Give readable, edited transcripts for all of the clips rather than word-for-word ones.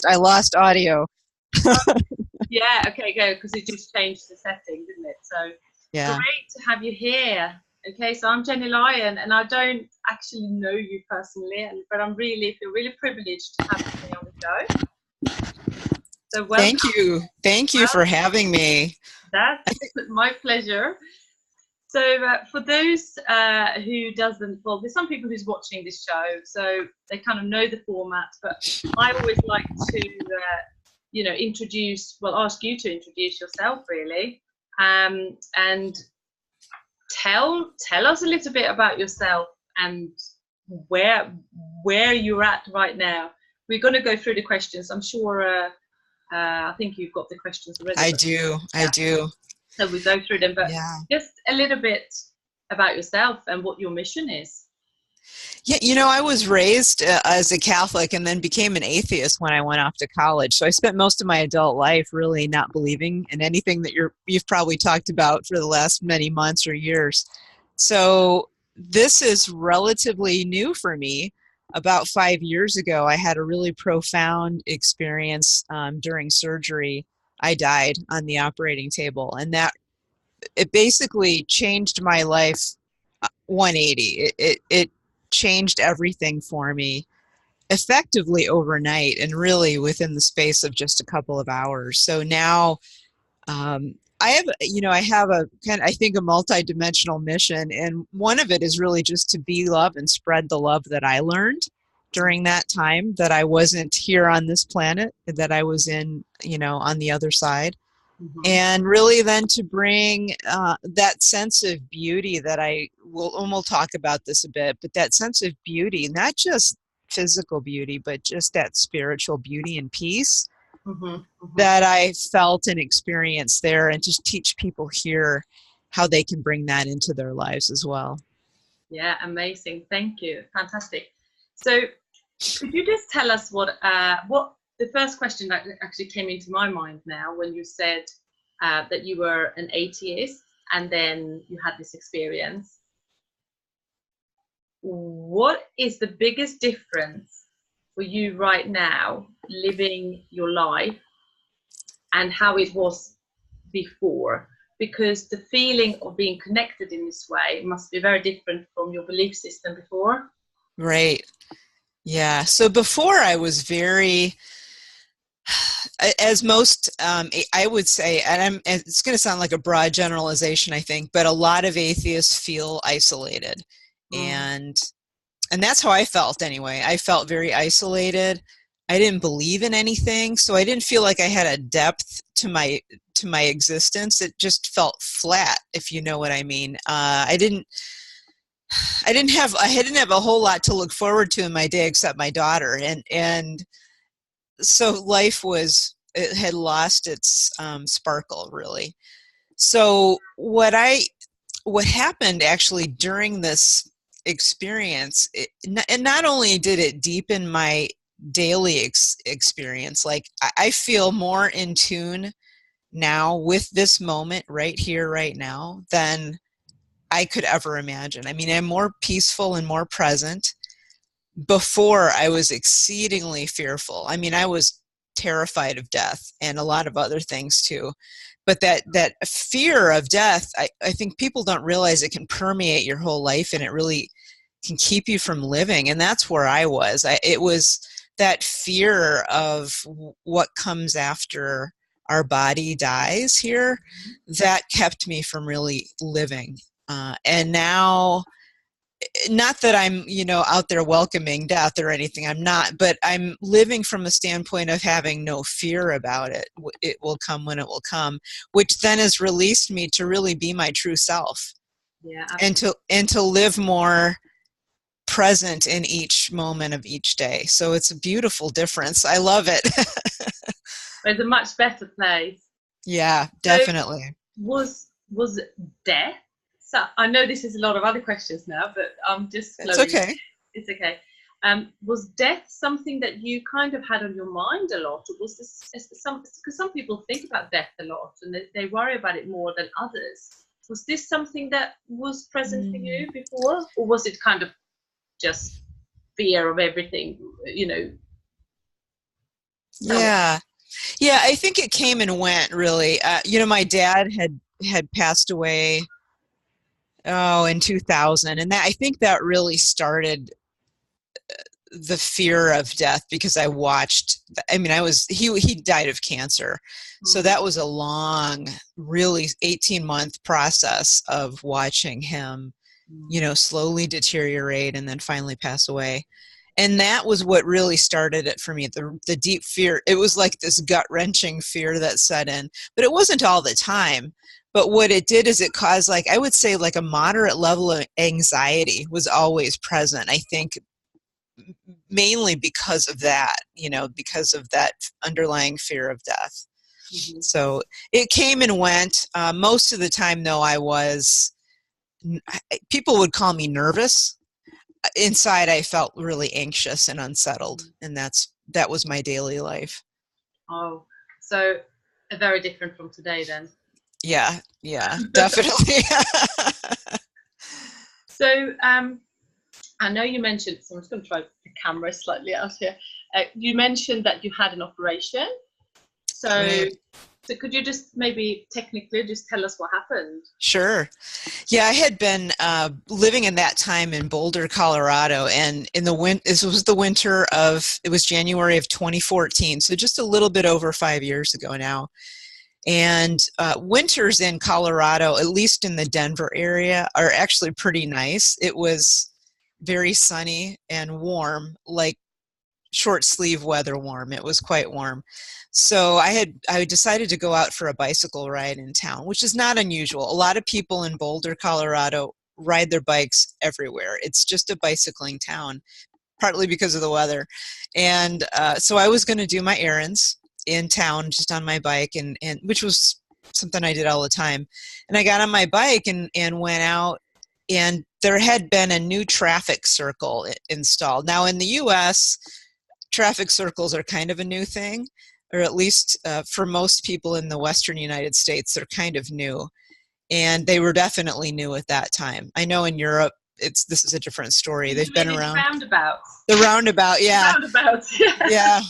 I lost audio. Yeah, okay, go, because it just changed the setting, didn't it? So Yeah. great to have you here. Okay, so I'm Jenny Lyon, and I don't actually know you personally, but I'm really feel really privileged to have you on the show. So welcome. Thank you. Thank you Well, for having me. that's my pleasure. So for those who doesn't, well, there's some people who's watching this show, so they kind of know the format, but I always like to, ask you to introduce yourself, really, and tell us a little bit about yourself and where you're at right now. We're going to go through the questions. I'm sure. I think you've got the questions already. I do. I do. So we go through them, but Yeah. just a little bit about yourself and what your mission is. Yeah, I was raised as a Catholic and then became an atheist when I went off to college. So I spent most of my adult life really not believing in anything that you've probably talked about for the last many months or years. So this is relatively new for me. About 5 years ago, I had a really profound experience during surgery. I died on the operating table, and that it basically changed my life 180. It changed everything for me effectively overnight and really within the space of just a couple of hours. So now I have a kind of, I think, a multidimensional mission, and one of it is really just to be love and spread the love that I learned during that time, that I wasn't here on this planet, that I was in, on the other side. Mm-hmm. And really then to bring that sense of beauty that and we'll talk about this a bit, but that sense of beauty, not just physical beauty, but just that spiritual beauty and peace that I felt and experienced there, and just teach people here how they can bring that into their lives as well. Yeah, amazing. Thank you. Fantastic. So could you just tell us what the first question that actually came into my mind now when you said that you were an atheist and then you had this experience. What is the biggest difference for you right now living your life and how it was before? Because the feeling of being connected in this way must be very different from your belief system before. Right. Yeah. So before I was very, as most, I would say, and it's going to sound like a broad generalization, I think, but a lot of atheists feel isolated. And that's how I felt anyway. I felt very isolated. I didn't believe in anything, so I didn't feel like I had a depth to my existence. It just felt flat, if you know what I mean. I didn't have a whole lot to look forward to in my day except my daughter, and so life had lost its sparkle, really. So what happened actually during this experience, and not only did it deepen my daily experience, like I feel more in tune now with this moment right here, right now, than I could ever imagine. I mean, I'm more peaceful and more present. Before, I was exceedingly fearful. I mean, I was terrified of death and a lot of other things too. But that fear of death, I think people don't realize it can permeate your whole life, and it really can keep you from living. And that's where I was. It was that fear of what comes after our body dies here that kept me from really living. And now, not that I'm, out there welcoming death or anything, I'm not, but I'm living from a standpoint of having no fear about it. It will come when it will come, which then has released me to really be my true self. Yeah, and to live more present in each moment of each day. So it's a beautiful difference. I love it. it's a much better place. Yeah, definitely. So was death? So I know this is a lot of other questions now, but I'm just It's flowing. okay. It's okay. Was death something that you kind of had on your mind a lot, or was this because some people think about death a lot and they worry about it more than others? Was this something that was present for you before, or was it kind of just fear of everything? Yeah. Yeah, I think it came and went, really. My dad had passed away, in 2000, and I think that really started the fear of death, because I watched. I mean, he died of cancer, so that was a long, really 18-month process of watching him, slowly deteriorate and then finally pass away. And that was what really started it for me, the deep fear. It was like this gut-wrenching fear that set in, but it wasn't all the time. But what it did is it caused, like, I would say, like a moderate level of anxiety was always present. I think mainly because of that, because of that underlying fear of death. Mm-hmm. So it came and went. Most of the time, though, people would call me nervous. Inside, I felt really anxious and unsettled, and that was my daily life. Oh, so very different from today then. Yeah, definitely. So, I know you mentioned, so I'm just going to try the camera slightly out here. You mentioned that you had an operation. So, right. So could you just maybe technically just tell us what happened? Sure. Yeah, I had been living in that time in Boulder, Colorado, and this was the winter it was January of 2014, so just a little bit over 5 years ago now. And winters in Colorado, at least in the Denver area, are actually pretty nice. It was very sunny and warm, like short sleeve weather warm. It was quite warm. So I decided to go out for a bicycle ride in town, which is not unusual. A lot of people in Boulder, Colorado ride their bikes everywhere. It's just a bicycling town, partly because of the weather. And so I was going to do my errands in town just on my bike, and which was something I did all the time. And I got on my bike and went out, and there had been a new traffic circle installed. Now in the US, traffic circles are kind of a new thing, or at least for most people in the Western United States, they're kind of new. And they were definitely new at that time. I know in Europe, this is a different story. They've been around. Roundabouts. The roundabout, yeah. Roundabouts, yeah. Yeah.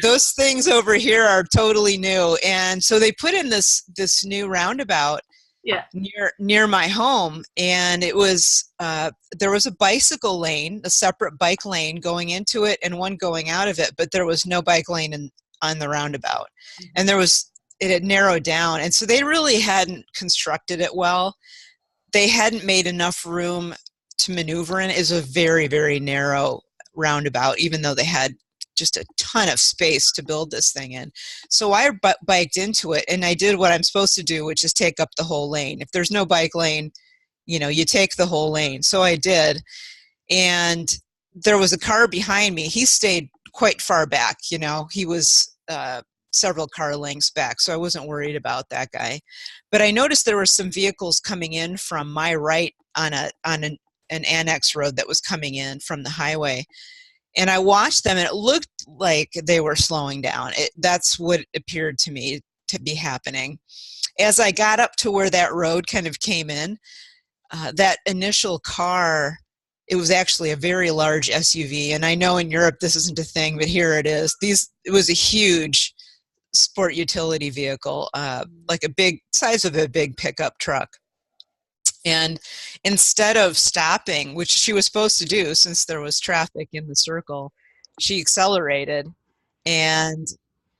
Those things over here are totally new. And so they put in this new roundabout near my home, and it was there was a bicycle lane, a separate bike lane going into it and one going out of it, but there was no bike lane on the roundabout. And it had narrowed down, and so they really hadn't constructed it well. They hadn't made enough room to maneuver in. It was a very, very narrow roundabout, even though they had just a ton of space to build this thing in. So I biked into it, and I did what I'm supposed to do, which is take up the whole lane. If there's no bike lane, you take the whole lane. So I did. And there was a car behind me. He stayed quite far back. He was several car lengths back, so I wasn't worried about that guy. But I noticed there were some vehicles coming in from my right on an annex road that was coming in from the highway. And I watched them, and it looked like they were slowing down. That's what appeared to me to be happening. As I got up to where that road kind of came in, that initial car, it was actually a very large SUV. And I know in Europe this isn't a thing, but here it is. It was a huge sport utility vehicle, like a big size of a big pickup truck. And instead of stopping, which she was supposed to do since there was traffic in the circle, she accelerated, and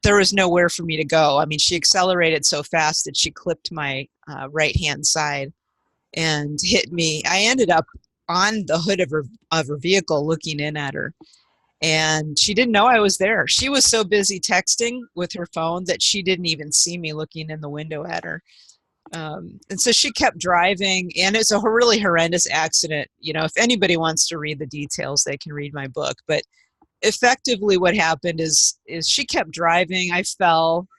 there was nowhere for me to go. I mean, she accelerated so fast that she clipped my right-hand side and hit me. I ended up on the hood of her vehicle looking in at her, and she didn't know I was there. She was so busy texting with her phone that she didn't even see me looking in the window at her. And so she kept driving, and it's a really horrendous accident. If anybody wants to read the details, they can read my book. But effectively what happened is she kept driving. I fell.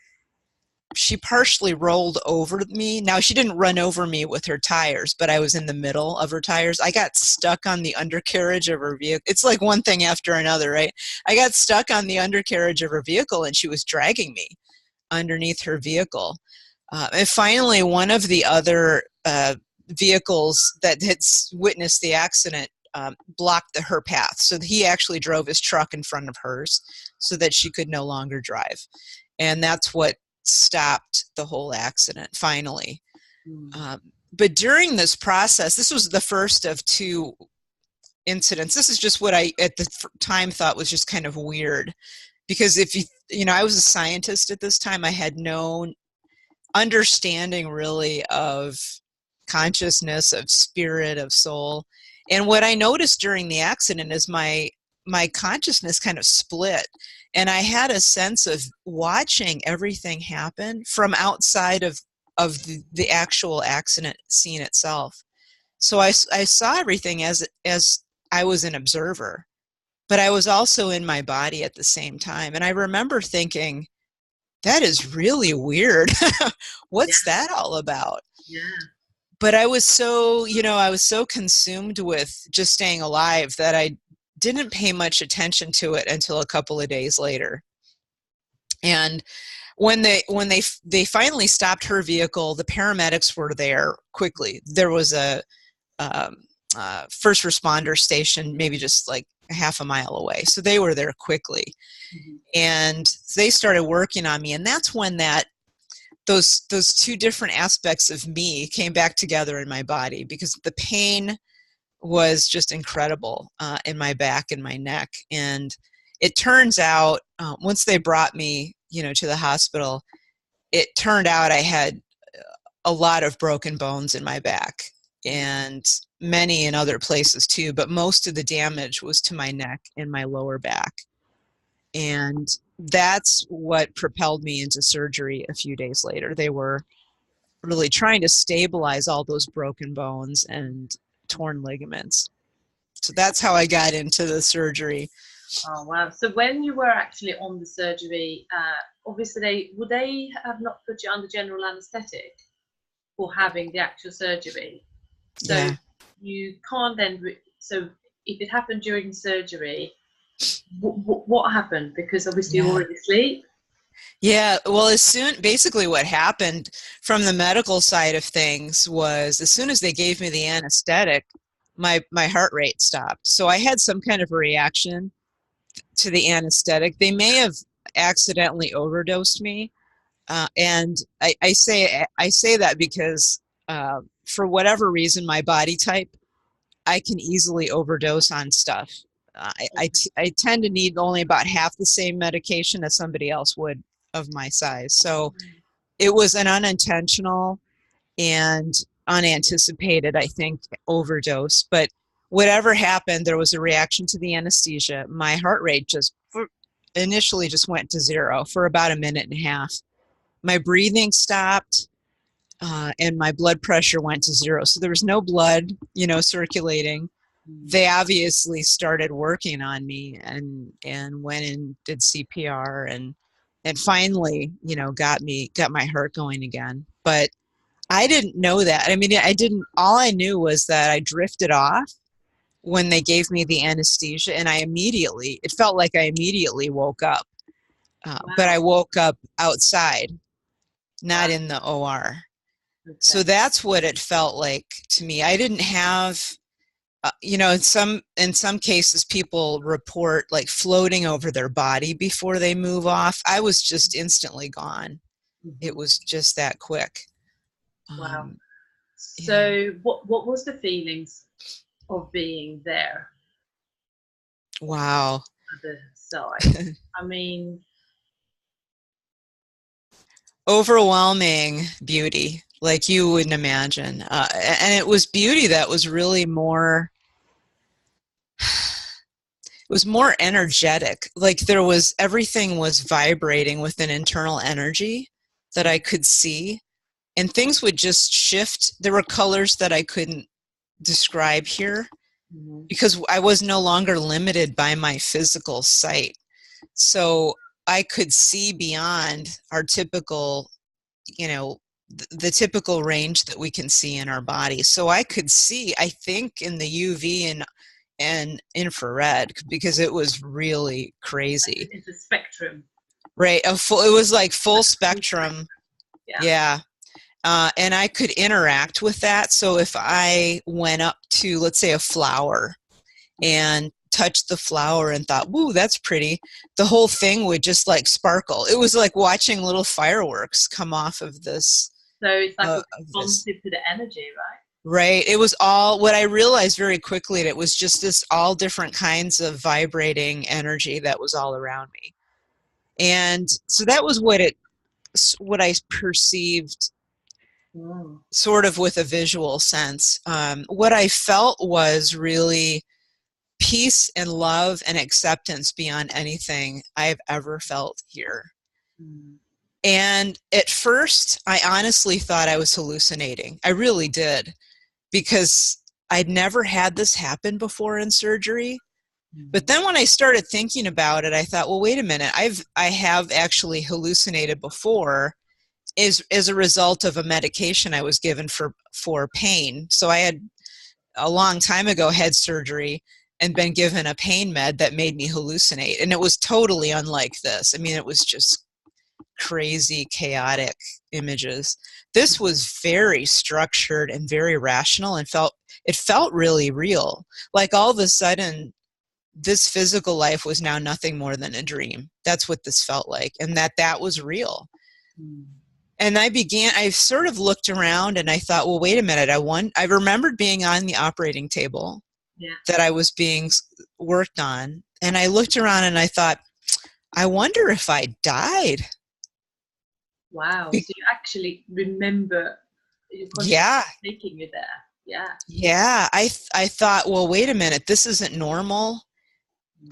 She partially rolled over me. Now, she didn't run over me with her tires, but I was in the middle of her tires. I got stuck on the undercarriage of her vehicle. It's like one thing after another, right? I got stuck on the undercarriage of her vehicle, and she was dragging me underneath her vehicle. And finally, one of the other vehicles that had witnessed the accident blocked her path. So he actually drove his truck in front of hers. so that she could no longer drive. And that's what stopped the whole accident finally. But during this process, this was the first of two incidents. This is just what I at the time thought was just kind of weird, because if you know, I was a scientist at this time. I had no understanding really of consciousness, of spirit, of soul. And what I noticed during the accident is my consciousness kind of split, and I had a sense of watching everything happen from outside of the actual accident scene itself. So I saw everything as I was an observer, but I was also in my body at the same time. And I remember thinking, that is really weird. What's that all about? Yeah. But I was so, I was so consumed with just staying alive that I didn't pay much attention to it until a couple of days later. And when they finally stopped her vehicle, the paramedics were there quickly. There was a first responder station maybe just like a half a mile away, so they were there quickly. And they started working on me, and that's when those two different aspects of me came back together in my body, because the pain was just incredible in my back and my neck. And it turns out once they brought me to the hospital, it turned out I had a lot of broken bones in my back, and many in other places too, but most of the damage was to my neck and my lower back. And that's what propelled me into surgery a few days later. They were really trying to stabilize all those broken bones and torn ligaments. So that's how I got into the surgery. Oh, wow. So when you were actually on the surgery, obviously, would they have not put you under general anesthetic for having the actual surgery? So Yeah. You can't then, so if it happened during surgery, what happened? Because obviously you're already asleep. Yeah, well, basically what happened from the medical side of things was, as soon as they gave me the anesthetic, my heart rate stopped. So I had some kind of a reaction to the anesthetic. They may have accidentally overdosed me. And I say that because for whatever reason, my body type, I can easily overdose on stuff. I tend to need only about half the same medication as somebody else would of my size. So it was an unintentional and unanticipated, I think, overdose. But whatever happened, there was a reaction to the anesthesia. My heart rate just initially just went to zero for about a minute and a half. My breathing stopped. And my blood pressure went to zero. So there was no blood, circulating. They obviously started working on me and went and did CPR and finally, got my heart going again. But I didn't know that. I mean, all I knew was that I drifted off when they gave me the anesthesia, and it felt like I immediately woke up. Wow. But I woke up outside, not in the OR. Okay. So that's what it felt like to me. I didn't have, in some cases, people report like floating over their body before they move off. I was just instantly gone. It was just that quick. Wow. So yeah. What was the feelings of being there? Wow. The side. I mean, overwhelming beauty, like you wouldn't imagine. And it was beauty that was really more, it was more energetic. Like everything was vibrating with an internal energy that I could see, and things would just shift. There were colors that I couldn't describe here because I was no longer limited by my physical sight. So I could see beyond our typical, the typical range that we can see in our body. So I could see, I think, in the UV and infrared, because it was really crazy. It's a spectrum. Right. It was like full spectrum. Yeah. And I could interact with that. So if I went up to, let's say, a flower and touched the flower and thought, "Woo, that's pretty," the whole thing would just like sparkle. It was like watching little fireworks come off of this. So it's like Of this. responsive to the energy, right? Right. It was all what I realized very quickly. And it was just this all different kinds of vibrating energy that was all around me. And so that was what I perceived sort of with a visual sense. What I felt was really peace and love and acceptance beyond anything I've ever felt here. And at first, I honestly thought I was hallucinating. I really did, because I'd never had this happen before in surgery. But then when I started thinking about it, I thought, well, wait a minute, I have actually hallucinated before as a result of a medication I was given for pain. So I had a long time ago had surgery and been given a pain med that made me hallucinate. And it was totally unlike this. I mean, it was just crazy, chaotic images. This was very structured and very rational, and it felt really real. Like all of a sudden, this physical life was now nothing more than a dream. That's what this felt like, and that was real. And I sort of looked around and I thought, well, wait a minute. I remembered being on the operating table that I was being worked on. And I looked around and I thought, I wonder if I died. Wow. So you actually remember your taking you there. Yeah. Yeah. I thought, well, wait a minute. This isn't normal.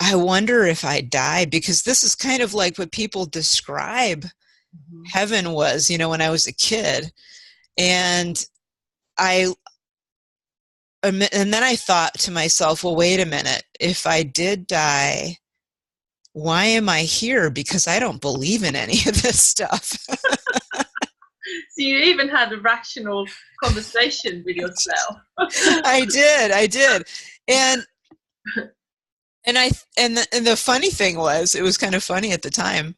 I wonder if I died, because this is kind of like what people describe heaven was, when I was a kid. And then I thought to myself, well, wait a minute. If I did die, why am I here? Because I don't believe in any of this stuff. So you even had a rational conversation with yourself. I did. And the funny thing was, it was kind of funny at the time,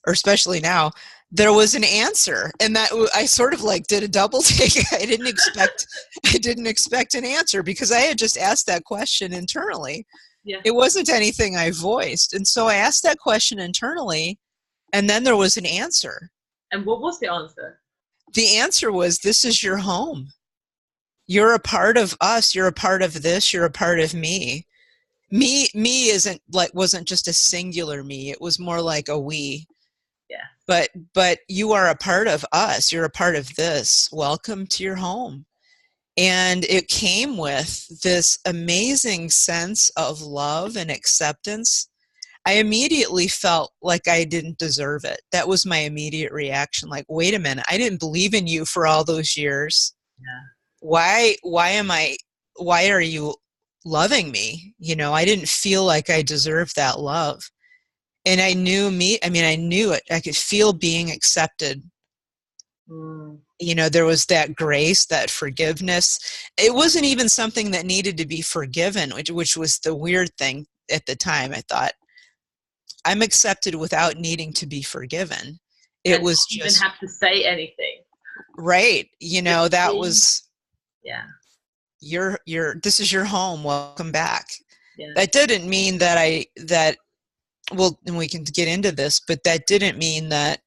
or especially now, there was an answer, and that I sort of like did a double take. I didn't expect an answer, because I had just asked that question internally. Yeah. It wasn't anything I voiced. And so I asked that question internally, and then there was an answer. And what was the answer? The answer was, this is your home. You're a part of us. You're a part of this. You're a part of me. Me wasn't just a singular me. It was more like a we. Yeah. But you are a part of us. You're a part of this. Welcome to your home. And it came with this amazing sense of love and acceptance. I immediately felt like I didn't deserve it. That was my immediate reaction. Like, wait a minute, I didn't believe in you for all those years. Yeah. Why are you loving me? I didn't feel like I deserved that love. And I knew I knew it. I could feel being accepted. There was that grace, that forgiveness. It wasn't even something that needed to be forgiven, which was the weird thing at the time. I thought, I'm accepted without needing to be forgiven. It was just, you didn't have to say anything. Right. That was, yeah. This is your home. Welcome back. Yeah. That didn't mean and we can get into this, but that didn't mean that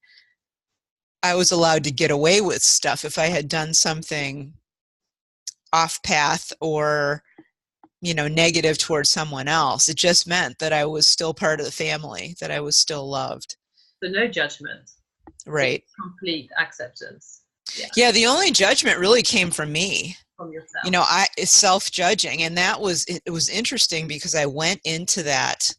I was allowed to get away with stuff if I had done something off path or, negative towards someone else. It just meant that I was still part of the family, that I was still loved. So no judgment. Right. Complete acceptance. Yeah. The only judgment really came from me. From yourself. It's self-judging. And it was interesting, because I went into that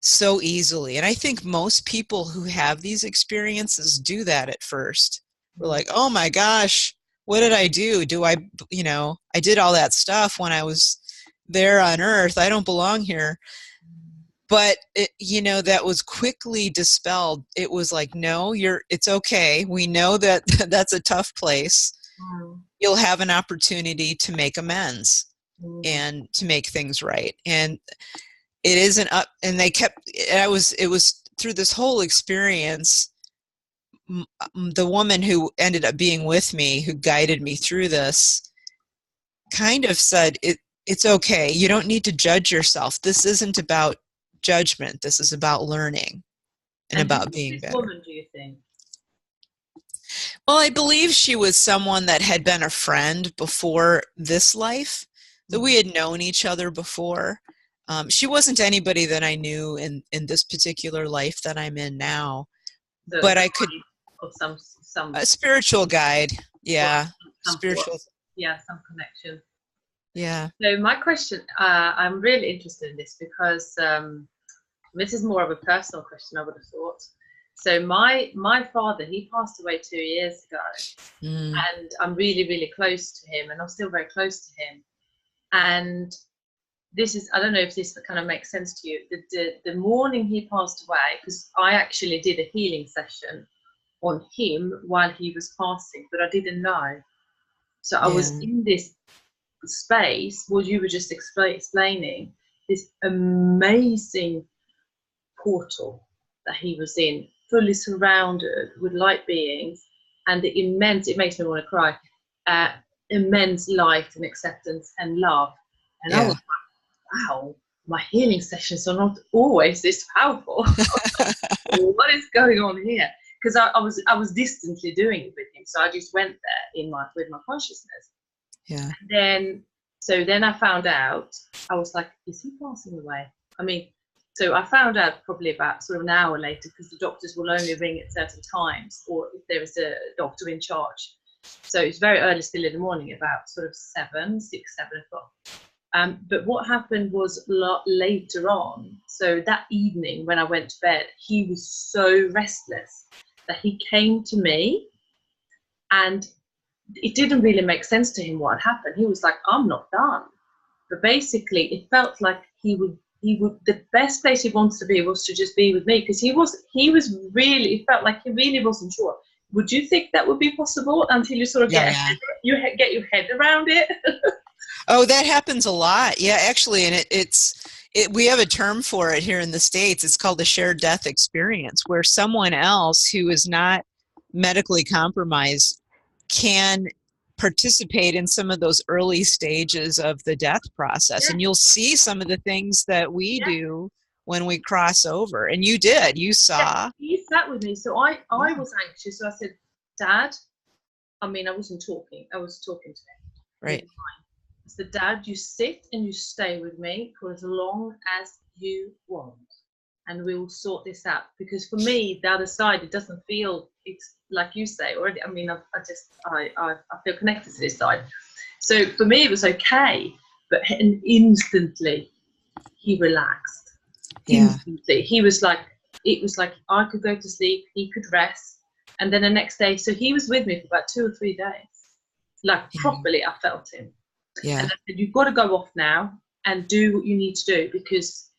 so easily. And I think most people who have these experiences do that at first. We're like, oh my gosh, what did I do? I did all that stuff when I was there on earth. I don't belong here. But that was quickly dispelled. It was like, no, it's okay. We know that that's a tough place. You'll have an opportunity to make amends and to make things right. And it isn't up. And it was through this whole experience, the woman who ended up being with me, who guided me through this, kind of said, It's okay. You don't need to judge yourself. This isn't about judgment. This is about learning and And who about was being this better. woman, do you think? Well, I believe she was someone that had been a friend before this life. So we had known each other before. She wasn't anybody that I knew in this particular life that I'm in now. So But I could, of some a spiritual guide. Yeah. some sort, Spiritual. yeah, some connection. Yeah. So my question, I'm really interested in this because this is more of a personal question, I would have thought. So my father, he passed away 2 years ago, and I'm really, really close to him, and I'm still very close to him. And this is, I don't know if this kind of makes sense to you. The morning he passed away, because I actually did a healing session on him while he was passing, but I didn't know. So I was in this space, what you were just explaining, this amazing portal that he was in, fully surrounded with light beings, and the immense, it makes me want to cry, immense light and acceptance and love. And I was like, wow, my healing sessions are not always this powerful. What is going on here? Because I was distantly doing it with him, so I just went there with my consciousness. Yeah. And then I found out, I was like, is he passing away? I mean, so I found out probably about sort of an hour later, because the doctors will only ring at certain times, or if there is a doctor in charge. So it's very early still in the morning, about sort of 7 o'clock. But what happened was later on, so that evening when I went to bed, he was so restless that he came to me, and it didn't really make sense to him what had happened. He was like, I'm not done. But basically it felt like he would, the best place he wanted to be was to just be with me, because he was really, it felt like he really wasn't sure. Would you think that would be possible until you sort of get your head around it? Oh, that happens a lot. Yeah, actually, and we have a term for it here in the States. It's called the shared death experience, where someone else who is not medically compromised can participate in some of those early stages of the death process. And you'll see some of the things that we do when we cross over. And you did. You saw. He sat with me. So I was anxious. So I said, Dad, I mean, I wasn't talking. I was talking to him. Right. I said, Dad, you sit and you stay with me for as long as you want, and we will sort this out. Because for me, the other side, it doesn't feel, it's like you say already. I mean, I feel connected to this side. So for me, it was okay. But instantly, he relaxed. Yeah. Instantly, he was like, it was like I could go to sleep, he could rest, and then the next day. So he was with me for about 2 or 3 days, like properly. I felt him. Yeah. And I said, you've got to go off now and do what you need to do, because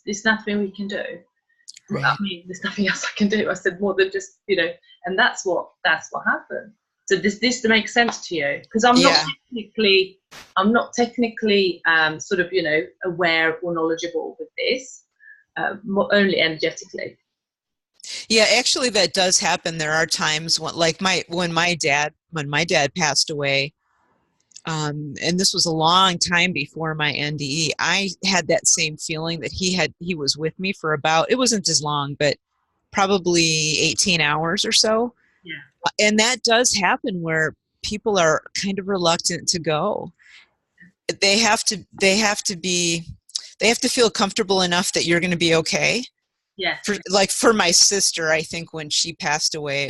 there's nothing we can do. Right. I mean, there's nothing else I can do. I said, more than just, and that's what happened. So this makes sense to you? Because I'm not technically sort of, aware or knowledgeable with this, only energetically. Yeah, actually that does happen. There are times when my dad passed away, and this was a long time before my NDE, I had that same feeling that he was with me for about, it wasn't as long, but probably 18 hours or so. Yeah. And that does happen where people are kind of reluctant to go. They have to feel comfortable enough that you're going to be okay. Yeah. For my sister, I think when she passed away,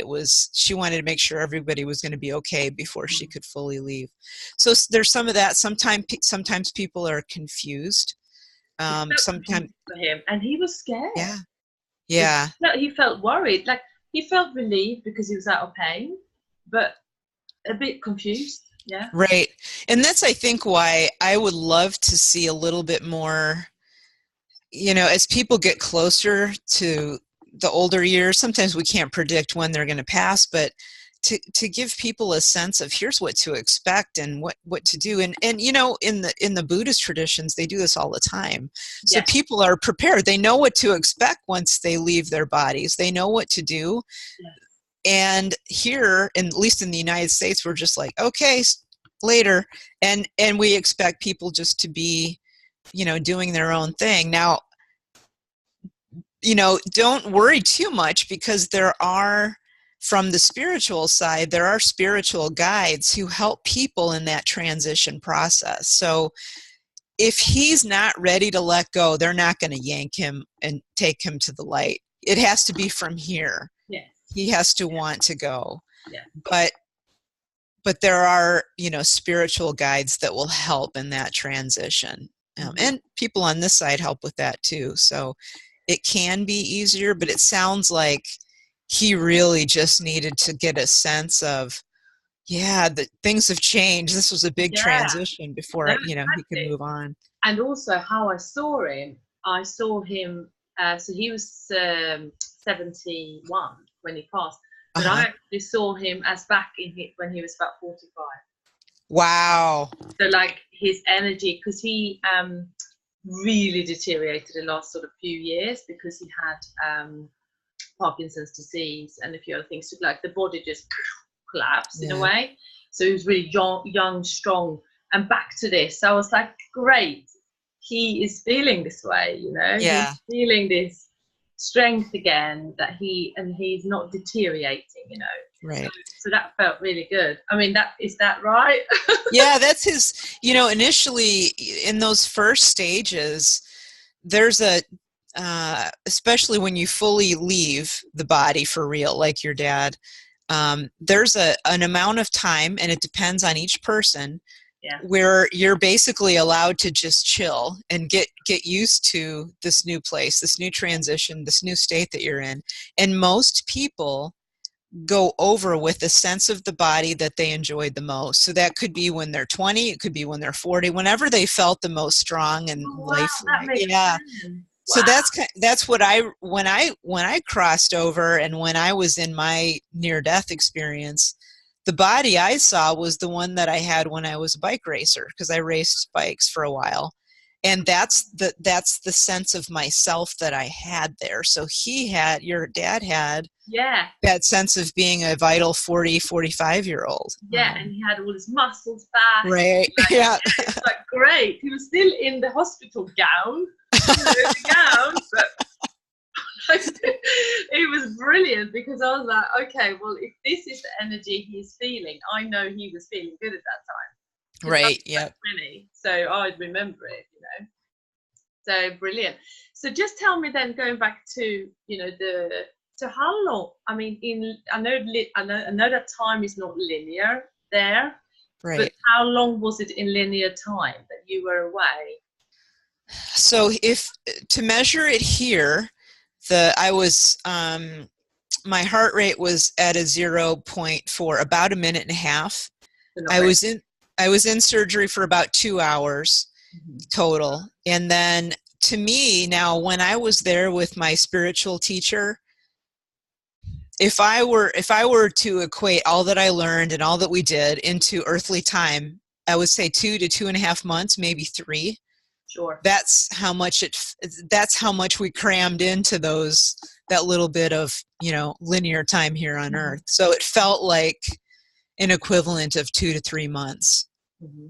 she wanted to make sure everybody was going to be okay before she could fully leave. So there's some of that. Sometimes people are confused. Sometimes for him, and he was scared. Yeah. He felt worried. Like he felt relieved because he was out of pain, but a bit confused. Yeah. Right. And that's, I think, why I would love to see a little bit more, as people get closer to the older years, sometimes we can't predict when they're going to pass, but to give people a sense of here's what to expect and what to do. And in the Buddhist traditions, they do this all the time. So people are prepared. They know what to expect once they leave their bodies. They know what to do. Yes. And here, at least in the United States, we're just like, okay, later. And we expect people just to be, doing their own thing. Now, don't worry too much, because from the spiritual side, there are spiritual guides who help people in that transition process. So if he's not ready to let go, they're not going to yank him and take him to the light. It has to be from here. Yes. He has to want to go. Yeah. But there are, spiritual guides that will help in that transition. And people on this side help with that too. So it can be easier, but it sounds like he really just needed to get a sense of, that things have changed. This was a big transition before, he could move on. And also how I saw him, so he was 71 when he passed, but I actually saw him as when he was about 45. Wow. So like his energy, because he really deteriorated the last sort of few years, because he had Parkinson's disease and a few other things. So like the body just collapsed in a way. So he was really young, strong, and back to this. I was like, great, he is feeling this way, he's feeling this strength again, that he's not deteriorating, Right. So that felt really good. I mean, is that right? Yeah, that's his, initially in those first stages, there's especially when you fully leave the body for real, like your dad, there's an amount of time, and it depends on each person, where you're basically allowed to just chill and get used to this new place, this new transition, this new state that you're in. And most people go over with a sense of the body that they enjoyed the most. So that could be when they're 20, it could be when they're 40, whenever they felt the most strong and lifelike. Yeah. Sense. So that's what when I crossed over, and when I was in my near-death experience, the body I saw was the one that I had when I was a bike racer, because I raced bikes for a while. And that's the sense of myself that I had there. So your dad had that sense of being a vital 40, 45-year-old. Yeah, and he had all his muscles back. Right, It's like, great. He was still in the hospital gown. But it was brilliant, because I was like, okay, well, if this is the energy he's feeling, I know he was feeling good at that time. Right. Yeah. So I'd remember it, So brilliant. So just tell me then, going back to so how long? I mean, I know that time is not linear there, right? But how long was it in linear time that you were away? So if to measure it here, my heart rate was at a 0.4, about a minute and a half. I was in surgery for about 2 hours total. And then to me now, when I was there with my spiritual teacher, if I were to equate all that I learned and all that we did into earthly time, I would say 2 to 2.5 months, maybe 3. Sure. That's how much we crammed into that little bit of, linear time here on Earth. So it felt like an equivalent of 2 to 3 months. Mm-hmm.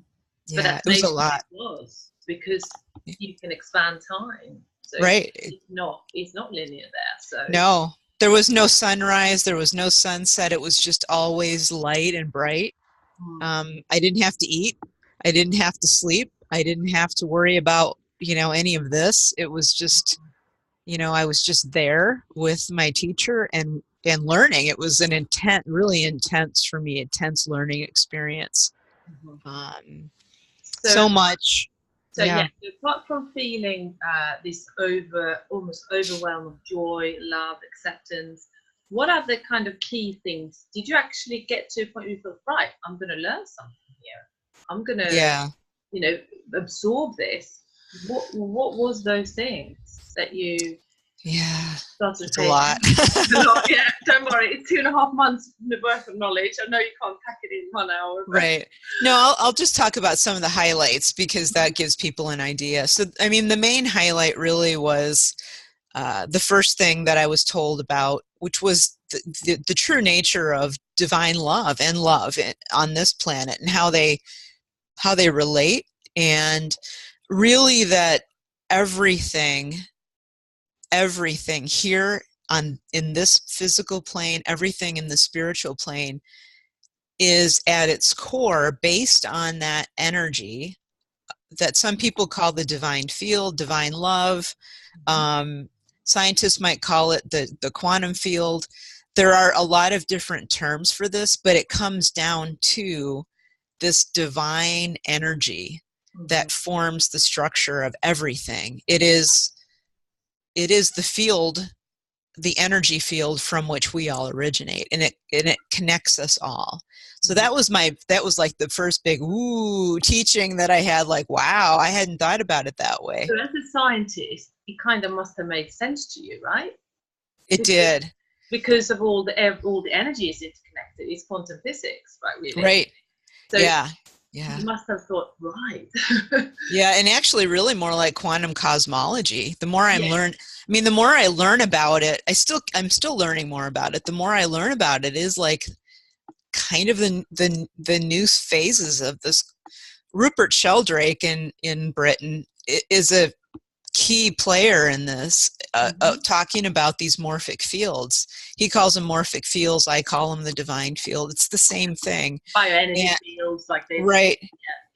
Yeah, it was a lot. It was, because you can expand time. So right. It's not linear there. So no, there was no sunrise. There was no sunset. It was just always light and bright. I didn't have to eat. I didn't have to sleep. I didn't have to worry about, any of this. It was just, I was just there with my teacher and learning. It was an really intense learning experience. So much. So apart from feeling this almost overwhelm of joy, love, acceptance, what are the kind of key things? Did you actually get to a point where you thought, right, I'm going to learn something here. I'm going to, absorb this. What was those things that you started it's a lot. Yeah, don't worry. It's 2.5 months worth of knowledge. I know you can't pack it in 1 hour. But. Right. No, I'll just talk about some of the highlights, because that gives people an idea. So, I mean, the main highlight really was the first thing that I was told about, which was the true nature of divine love and love on this planet, and how they relate, and really that everything here in this physical plane, everything in the spiritual plane is at its core based on that energy that some people call the divine field, divine love. Scientists might call it the quantum field. There are a lot of different terms for this, but it comes down to this divine energy that forms the structure of everything. It is the field, the energy field from which we all originate, and it connects us all. So that was like the first big teaching that I had, like, wow, I hadn't thought about it that way. So as a scientist, it kind of must have made sense to you, right? It did. Because of all the energy is interconnected. It's quantum physics, right? Really. Right. So yeah. You must have thought, right. Yeah, and actually really more like quantum cosmology. The more the more I learn about it, I'm still learning more about it. The more I learn about it is like kind of the new phases of this. Rupert Sheldrake in Britain is a key player in this, talking about these morphic fields. He calls them morphic fields. I call them the divine field. It's the same thing. Bioenergy fields, like they. Right.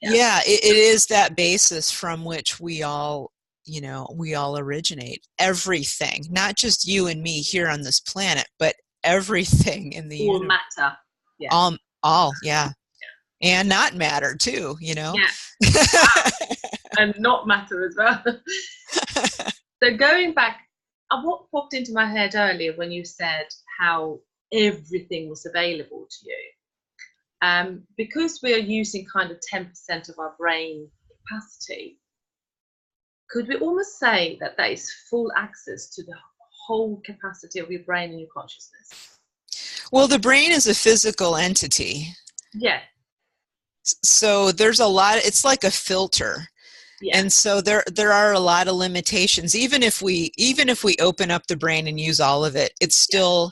Yeah. It is that basis from which we all originate. Everything, not just you and me here on this planet, but everything in the all universe. Matter. Yeah. All. Yeah. And not matter too, Yeah. And not matter as well. So going back, what popped into my head earlier when you said how everything was available to you, because we are using kind of 10% of our brain capacity, could we almost say that is full access to the whole capacity of your brain and your consciousness? Well, the brain is a physical entity. Yeah. So there's a lot, it's like a filter. Yeah. And so there are a lot of limitations. Even if we open up the brain and use all of it, it's still,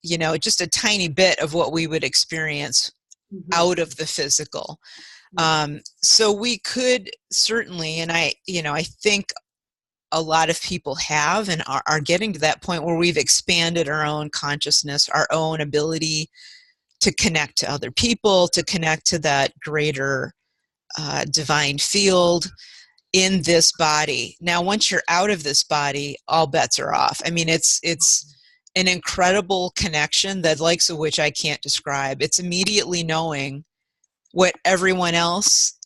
just a tiny bit of what we would experience out of the physical. So we could certainly, and I think a lot of people have and are getting to that point where we've expanded our own consciousness, our own ability to connect to other people, to connect to that greater divine field in this body. Now, once you're out of this body, all bets are off. I mean, it's an incredible connection, the likes of which I can't describe. It's immediately knowing what everyone else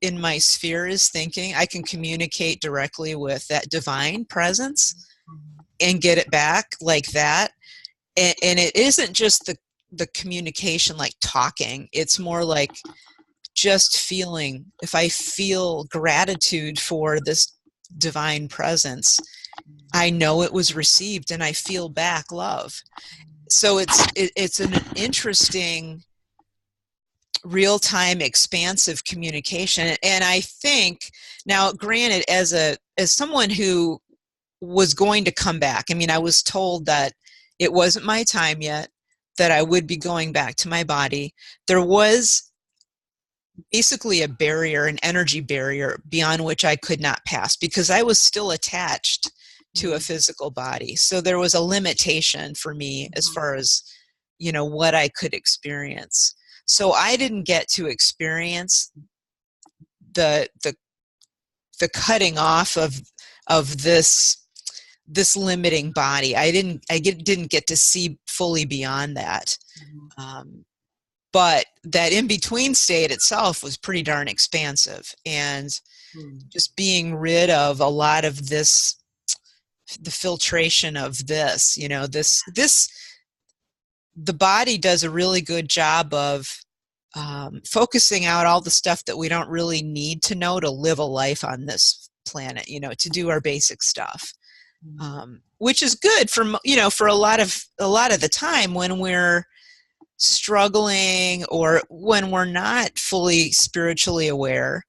in my sphere is thinking. I can communicate directly with that divine presence and get it back like that. And it isn't just the communication like talking. It's more like just feeling. If I feel gratitude for this divine presence, I know it was received and I feel back love. So it's an interesting real-time expansive communication. And I think now, granted, as someone who was going to come back, I mean, I was told that it wasn't my time yet, that I would be going back to my body. There was basically a barrier, an energy barrier beyond which I could not pass because I was still attached to a physical body. So there was a limitation for me as far as, what I could experience. So I didn't get to experience the cutting off of this limiting body. I didn't get to see fully beyond that. But that in-between state itself was pretty darn expansive, and just being rid of a lot of this, the filtration of this, the body does a really good job of focusing out all the stuff that we don't really need to know to live a life on this planet, to do our basic stuff, which is good for a lot of the time when we're struggling or when we're not fully spiritually aware,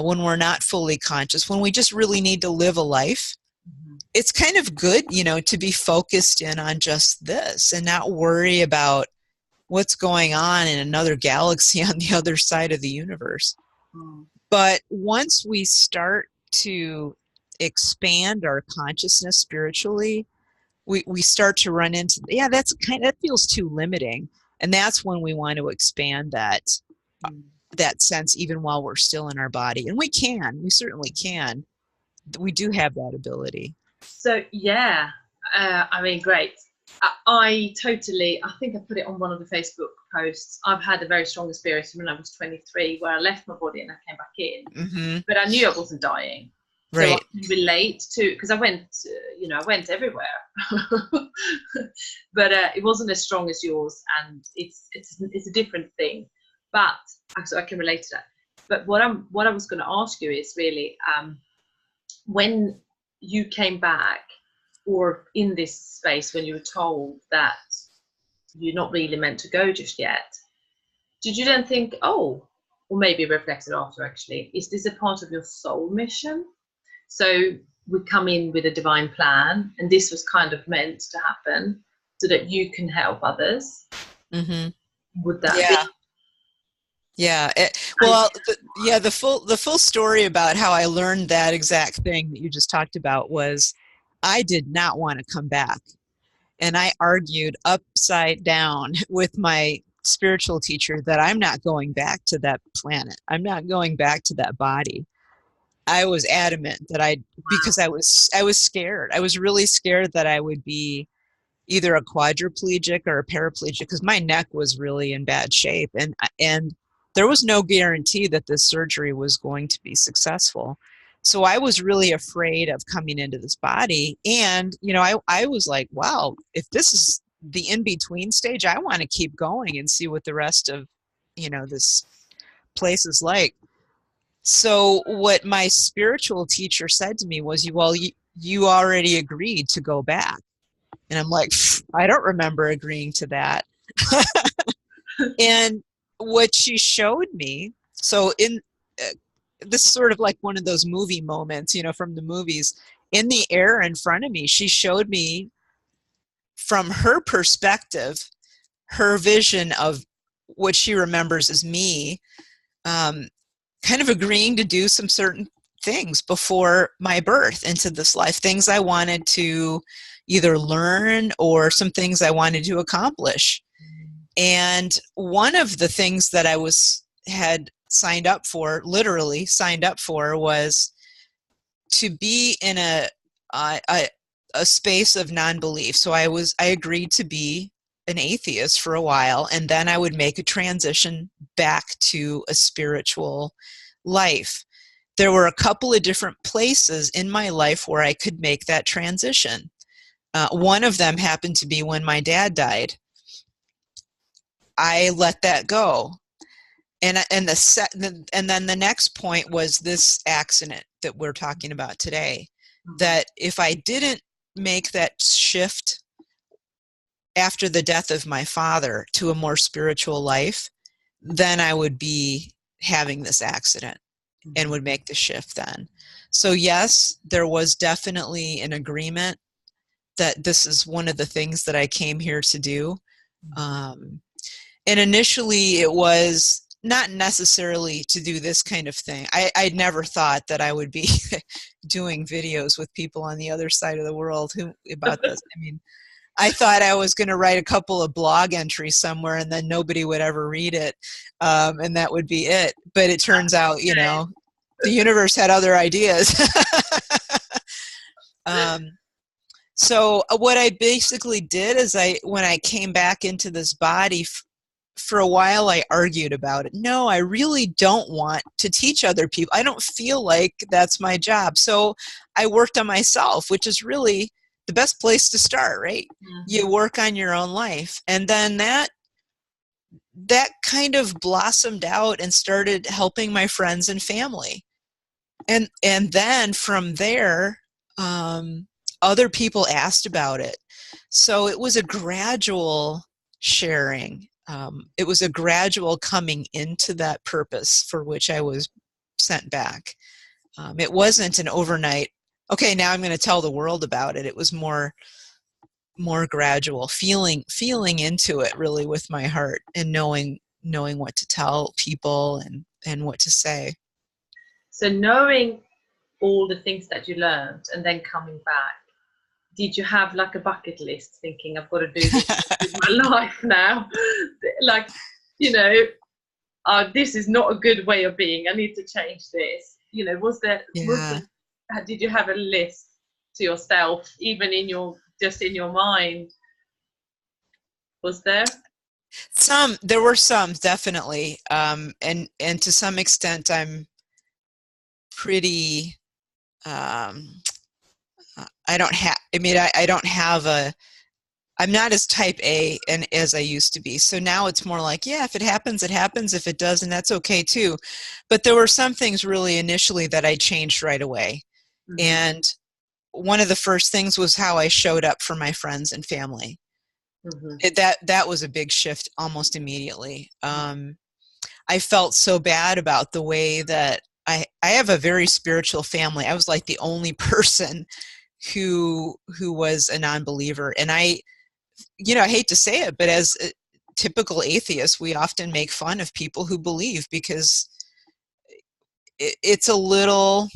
when we're not fully conscious, when we just really need to live a life. it's kind of good, to be focused in on just this and not worry about what's going on in another galaxy on the other side of the universe. But once we start to expand our consciousness spiritually, we start to run into, that feels too limiting. And that's when we want to expand that sense, even while we're still in our body. And we certainly can. We do have that ability. So, yeah, I mean, great. I think I put it on one of the Facebook posts. I've had a very strong experience when I was 23, where I left my body and I came back in. Mm-hmm. But I knew I wasn't dying. Right. So I can relate to, because I went everywhere. But it wasn't as strong as yours, and it's a different thing. But so I can relate to that. But what I was going to ask you is really, when you came back, or in this space when you were told that you're not really meant to go just yet, did you then think, or maybe reflected after actually, is this a part of your soul mission? So we come in with a divine plan, and this was kind of meant to happen so that you can help others. Mm-hmm. Would that be? Yeah. The full story about how I learned that exact thing that you just talked about was, I did not want to come back. And I argued upside down with my spiritual teacher that I'm not going back to that planet. I'm not going back to that body. I was adamant that because I was scared. I was really scared that I would be either a quadriplegic or a paraplegic, because my neck was really in bad shape. And there was no guarantee that this surgery was going to be successful. So I was really afraid of coming into this body. And, I was like, wow, if this is the in-between stage, I want to keep going and see what the rest of, this place is like. So what my spiritual teacher said to me was, you already agreed to go back. And I'm like, I don't remember agreeing to that. And what she showed me, so in this is sort of like one of those movie moments, from the movies, in the air in front of me, she showed me from her perspective, her vision of what she remembers as me, kind of agreeing to do some certain things before my birth into this life, things I wanted to either learn or some things I wanted to accomplish. And one of the things that I had signed up for, literally signed up for, was to be in a space of non-belief. So I agreed to be an atheist for a while, and then I would make a transition back to a spiritual life. There were a couple of different places in my life where I could make that transition. One of them happened to be when my dad died. I let that go. And then the next point was this accident that we're talking about today. That if I didn't make that shift after the death of my father to a more spiritual life, then I would be having this accident and would make the shift then. So yes, there was definitely an agreement that this is one of the things that I came here to do. And initially it was not necessarily to do this kind of thing. I'd never thought that I would be doing videos with people on the other side of the world about this. I mean, I thought I was going to write a couple of blog entries somewhere and then nobody would ever read it. And that would be it. But it turns out, the universe had other ideas. So what I basically did is when I came back into this body, for a while I argued about it. No, I really don't want to teach other people. I don't feel like that's my job. So I worked on myself, which is really the best place to start, right? Mm-hmm. You work on your own life. And then that kind of blossomed out and started helping my friends and family. And then from there, other people asked about it. So it was a gradual sharing. It was a gradual coming into that purpose for which I was sent back. It wasn't an overnight, okay, now I'm going to tell the world about it. It was more gradual, feeling into it really with my heart, and knowing what to tell people and what to say. So knowing all the things that you learned and then coming back, did you have like a bucket list thinking, I've got to do this with my life now? Like, you know, this is not a good way of being. I need to change this. You know, did you have a list to yourself, even in your mind? Was there? There were some, definitely. And to some extent, I'm pretty, I don't have I'm not as type A and as I used to be. So now it's more like, yeah, if it happens, it happens. If it doesn't, that's okay too. But there were some things really initially that I changed right away. Mm-hmm. And one of the first things was how I showed up for my friends and family. Mm-hmm. That was a big shift almost immediately. I felt so bad about the way that I have a very spiritual family. I was like the only person who was a non-believer. And I hate to say it, but as a typical atheist, we often make fun of people who believe, because it's a little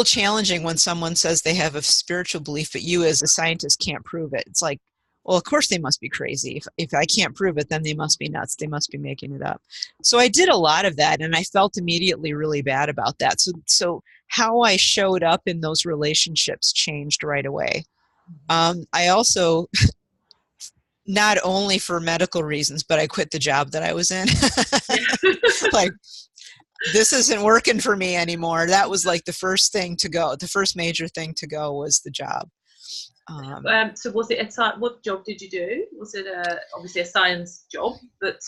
challenging when someone says they have a spiritual belief, but you as a scientist can't prove it. It's like, well, of course they must be crazy. If I can't prove it, then they must be nuts. They must be making it up. So I did a lot of that, and I felt immediately really bad about that. So how I showed up in those relationships changed right away. I also, not only for medical reasons, but I quit the job that I was in. Like, this isn't working for me anymore. That was like the first thing to go. The first major thing to go was the job. So was it what job did you do? Was it obviously a science job? But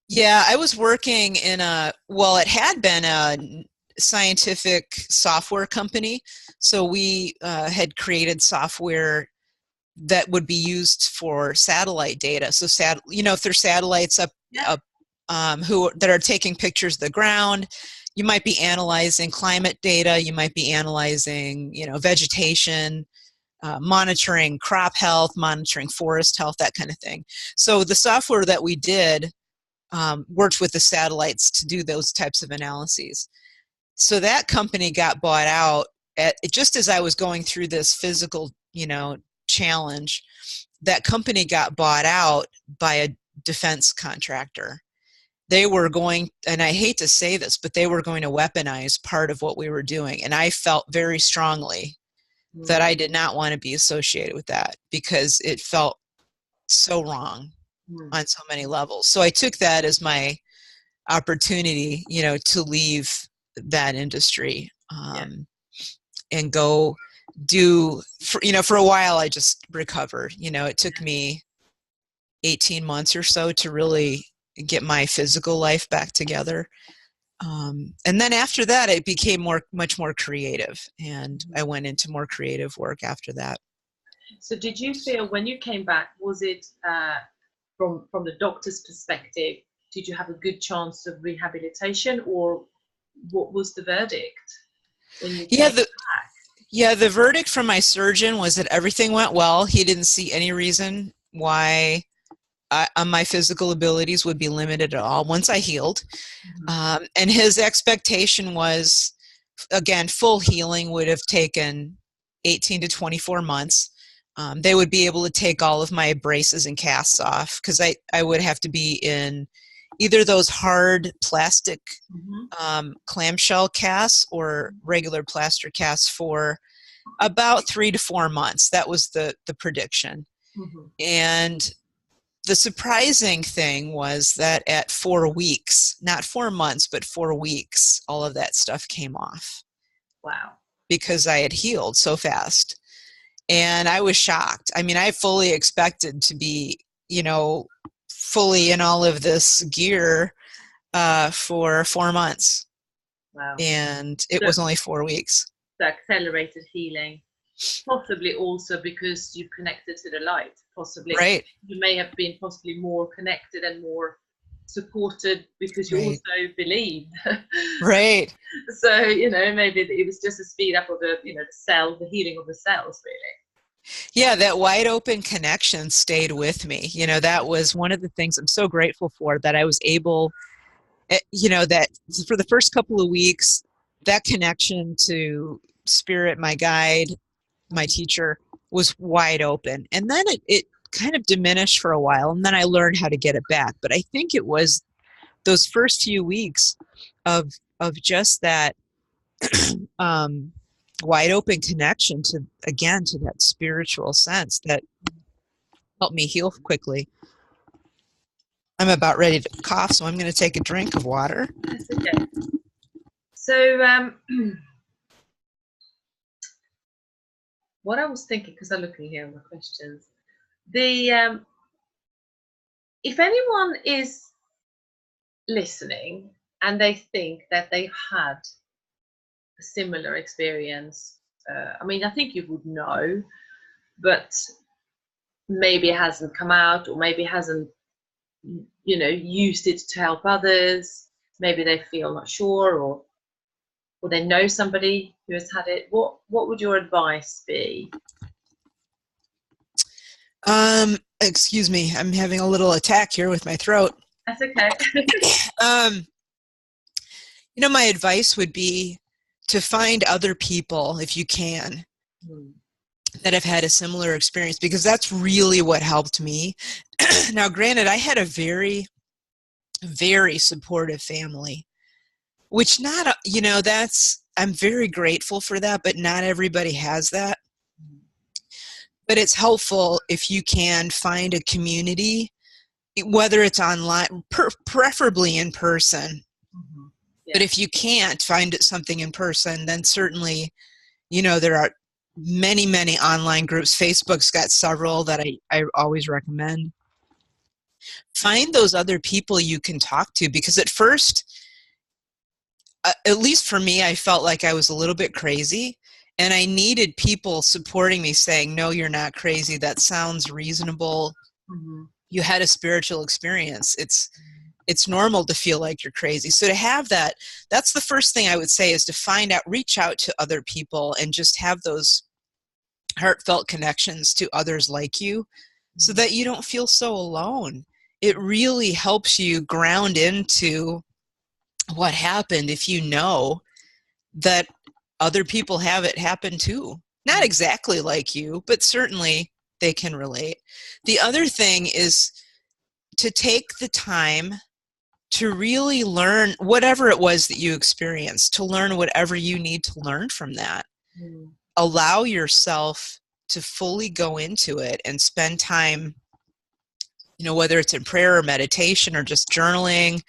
yeah, I was working in it had been a scientific software company. So we had created software that would be used for satellite data. So if there's satellites up that are taking pictures of the ground, you might be analyzing climate data, you might be analyzing, vegetation, monitoring crop health, monitoring forest health, that kind of thing. So the software that we did worked with the satellites to do those types of analyses. So that company got bought out just as I was going through this physical, challenge. That company got bought out by a defense contractor. They were going, and I hate to say this, but they were going to weaponize part of what we were doing. And I felt very strongly that I did not want to be associated with that, because it felt so wrong on so many levels. So I took that as my opportunity, to leave that industry and go do, for a while I just recovered. It took me 18 months or so to really get my physical life back together. And then after that, it became much more creative, and I went into more creative work after that. So did you feel when you came back, was it from the doctor's perspective, did you have a good chance of rehabilitation, or what was the verdict when you came back? Yeah, the verdict from my surgeon was that everything went well. He didn't see any reason why my physical abilities would be limited at all once I healed. And his expectation was, again, full healing would have taken 18 to 24 months. They would be able to take all of my braces and casts off, because I would have to be in either those hard plastic clamshell casts or regular plaster casts for about 3 to 4 months. That was the prediction. And the surprising thing was that at 4 weeks, not 4 months, but 4 weeks, all of that stuff came off. Wow. Because I had healed so fast. And I was shocked. I mean, I fully expected to be, fully in all of this gear for 4 months. Wow. And it was only 4 weeks. The accelerated healing, possibly also because you connected to the light, possibly. Right. You may have been possibly more connected and more supported because you Right. also believed. Right. So, maybe it was just a speed up of the healing of the cells, really. Yeah, that wide open connection stayed with me. That was one of the things I'm so grateful for, that I was able, that for the first couple of weeks, that connection to spirit, my guide, my teacher, was wide open. And then it kind of diminished for a while, and then I learned how to get it back. But I think it was those first few weeks of just that wide open connection to that spiritual sense that helped me heal quickly. I'm about ready to cough, so I'm going to take a drink of water. That's okay. So what I was thinking, because I'm looking here at my questions, if anyone is listening and they think that they had a similar experience, I think you would know, but maybe it hasn't come out, or maybe hasn't used it to help others. Maybe they feel not sure, or they know somebody who has had it. What would your advice be? Excuse me, I'm having a little attack here with my throat. That's okay. My advice would be to find other people, if you can, that have had a similar experience, because that's really what helped me. Now, granted, I had a very, very supportive family, which I'm very grateful for that, but not everybody has that. But it's helpful if you can find a community, whether it's online, preferably in person. Yeah. But if you can't find something in person, then certainly, there are many, many online groups. Facebook's got several that I always recommend. Find those other people you can talk to, because at first, at least for me, I felt like I was a little bit crazy, and I needed people supporting me, saying, no, you're not crazy. That sounds reasonable. Mm-hmm. You had a spiritual experience. It's normal to feel like you're crazy. So to have that's the first thing I would say, is to reach out to other people and just have those heartfelt connections to others like you, so that you don't feel so alone. It really helps you ground into what happened if you know that other people have it happen too. Not exactly like you, but certainly they can relate. The other thing is to take the time to really learn whatever it was that you experienced, to learn whatever you need to learn from that. Allow yourself to fully go into it and spend time, whether it's in prayer or meditation or just journaling,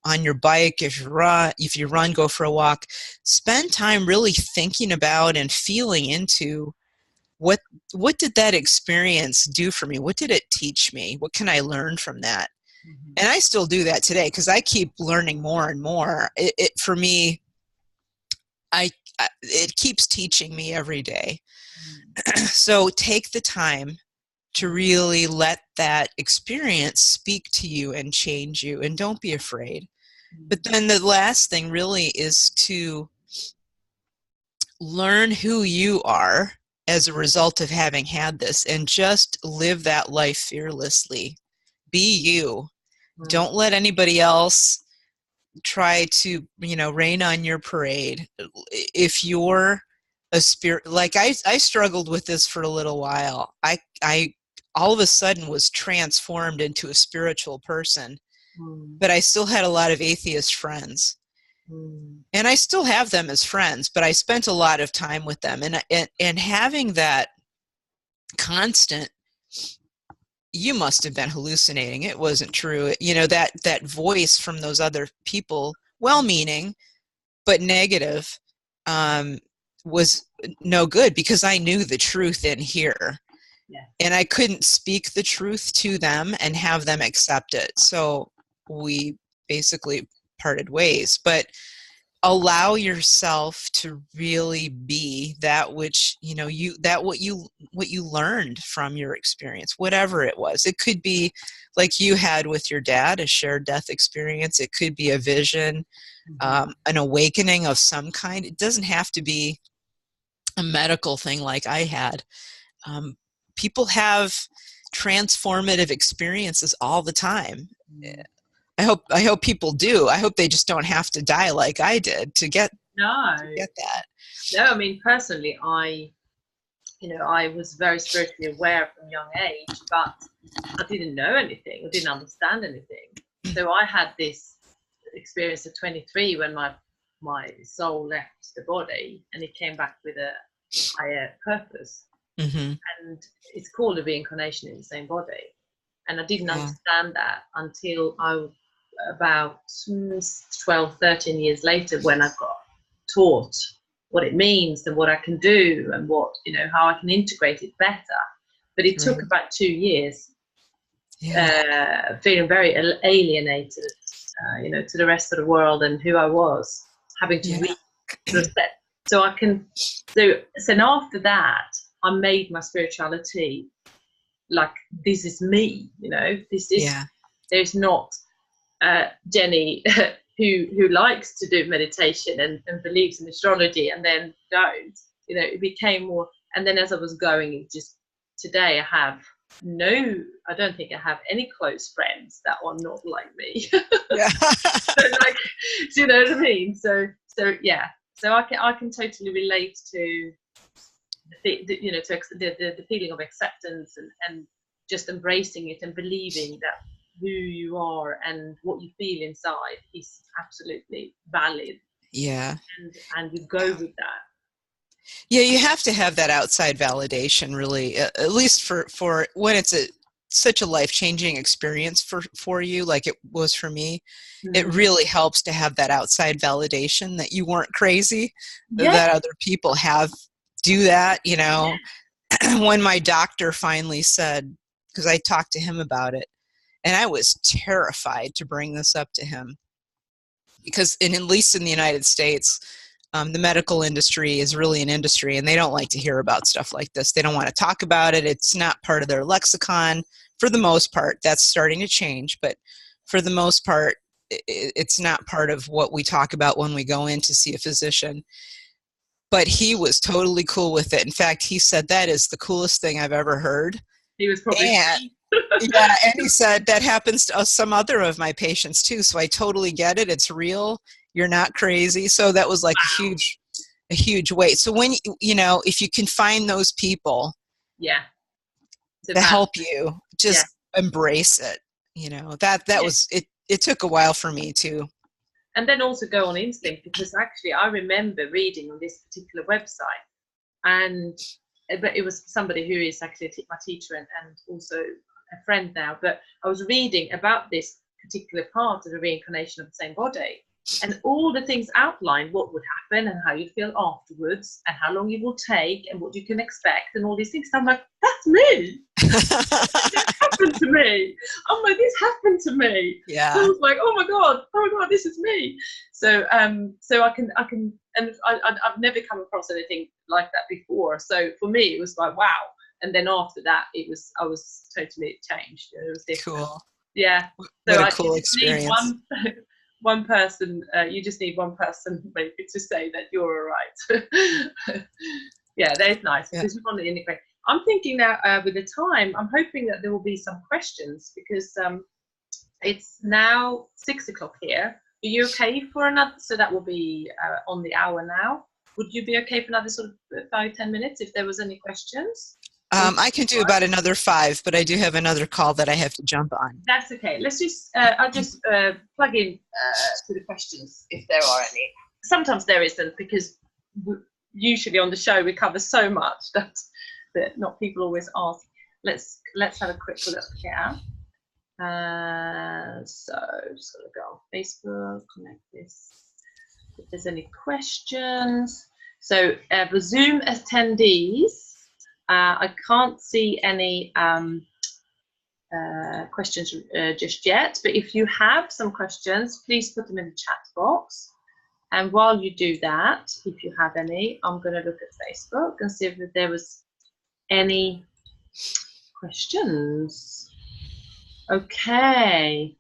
on your bike, if you run, go for a walk. Spend time really thinking about and feeling into what did that experience do for me? What did it teach me? What can I learn from that? Mm-hmm. And I still do that today, because I keep learning more and more. For me, it keeps teaching me every day. Mm-hmm. So take the time to really let that experience speak to you and change you, and don't be afraid. But then the last thing really is to learn who you are as a result of having had this, and just live that life fearlessly. Be you. Don't let anybody else try to, rain on your parade. If you're a spirit, like I struggled with this for a little while. I all of a sudden was transformed into a spiritual person, but I still had a lot of atheist friends. And I still have them as friends, but I spent a lot of time with them, and having that constant, you must have been hallucinating, it wasn't true, that voice from those other people, well-meaning but negative, was no good, because I knew the truth in here. Yeah. And I couldn't speak the truth to them and have them accept it. So we basically parted ways. But allow yourself to really be that which, you know, what you learned from your experience, whatever it was. It could be like you had with your dad, a shared death experience. It could be a vision, an awakening of some kind. It doesn't have to be a medical thing like I had. People have transformative experiences all the time. I hope people do. I hope they just don't have to die like I did to get that. No, I mean, personally, I was very spiritually aware from a young age, but I didn't know anything. I didn't understand anything. So I had this experience at 23 when my soul left the body and it came back with a higher purpose. And it's called a reincarnation in the same body. And I didn't understand that until about 12, 13 years later, when I got taught what it means and what I can do and what, you know, how I can integrate it better. But it took about 2 years, feeling very alienated, you know, to the rest of the world and who I was, having to reset. So after that, I made my spirituality like, this is me, you know, there's not Jenny who likes to do meditation and believes in astrology and then don't, you know, it became more. And then as I was going, today I don't think I have any close friends that are not like me. So, like, do you know what I mean? So I can totally relate to the feeling of acceptance and just embracing it and believing that who you are and what you feel inside is absolutely valid. And you go with that. You have to have that outside validation, really, at least for when it's such a life-changing experience for you, like it was for me. It really helps to have that outside validation that you weren't crazy, that other people do that, you know. When my doctor finally said, because I talked to him about it, and I was terrified to bring this up to him, because at least in the United States, the medical industry is really an industry, and they don't like to hear about stuff like this. They don't want to talk about it. It's not part of their lexicon for the most part. That's starting to change, but for the most part, it's not part of what we talk about when we go in to see a physician. But he was totally cool with it. In fact, he said, that is the coolest thing I've ever heard. He was probably and he said that happens to some other of my patients too. So I totally get it. It's real. You're not crazy. So that was like a huge weight. So when you know, if you can find those people, to help you, just embrace it. You know, that was it. It took a while for me too. And then also go on instinct, because actually I remember reading on this particular website, but it was somebody who is actually my teacher and also a friend now, but I was reading about this particular part of the reincarnation of the same body, and all the things outlined what would happen and how you feel afterwards and how long it will take and what you can expect and all these things. So I'm like, that's me. This happened to me. I'm like, this happened to me. So I was like, oh my god, this is me. So I can and I've never come across anything like that before. So for me it was like, wow. And then after that I was totally changed. It was different. Cool. Yeah. So what a cool experience. One person, you just need one person maybe to say that you're all right. Yeah, that is nice. Because we want to integrate. I'm thinking now with the time, I'm hoping that there will be some questions, because it's now 6 o'clock here. Are you okay for another? So that will be on the hour now. Would you be okay for another sort of 5-10 minutes if there was any questions? I can do about another 5, but I do have another call that I have to jump on. That's okay. Let's just, I'll just plug in to the questions if there are any. Sometimes there isn't, because usually on the show we cover so much that not people always ask. Let's have a quick look here. So just gotta go on Facebook, connect this. If there's any questions. So for Zoom attendees, I can't see any questions just yet, but if you have some questions, please put them in the chat box. And while you do that, if you have any, I'm going to look at Facebook and see if there was any questions. Okay.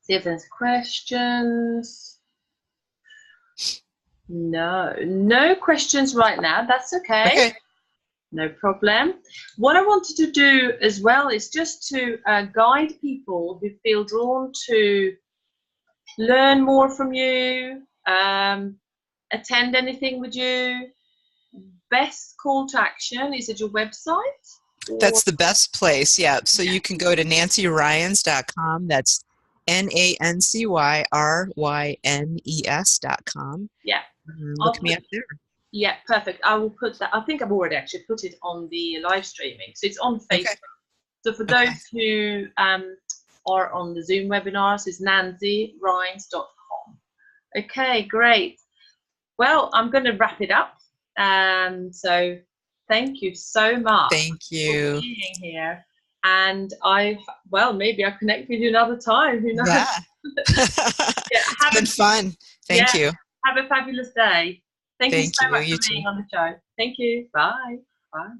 See if there's questions. No questions right now. That's okay. No problem. What I wanted to do as well is just to guide people who feel drawn to learn more from you, attend anything with you. Best call to action is at your website? That's the best place, yeah. So you can go to nancyrynes.com. That's NancyRynes.com. Yeah. Look me up there. Yeah, perfect. I will put that. I think I've already actually put it on the live streaming. So it's on Facebook. Okay. So for those who are on the Zoom webinars, it's nancyrynes.com. Okay, great. Well, I'm going to wrap it up. So thank you so much. Thank you for being here. And maybe I'll connect with you another time. Who knows? Yeah. It's been fun. Thank you. Have a fabulous day. Thank you so much for being on the show. Thank you. Bye. Bye.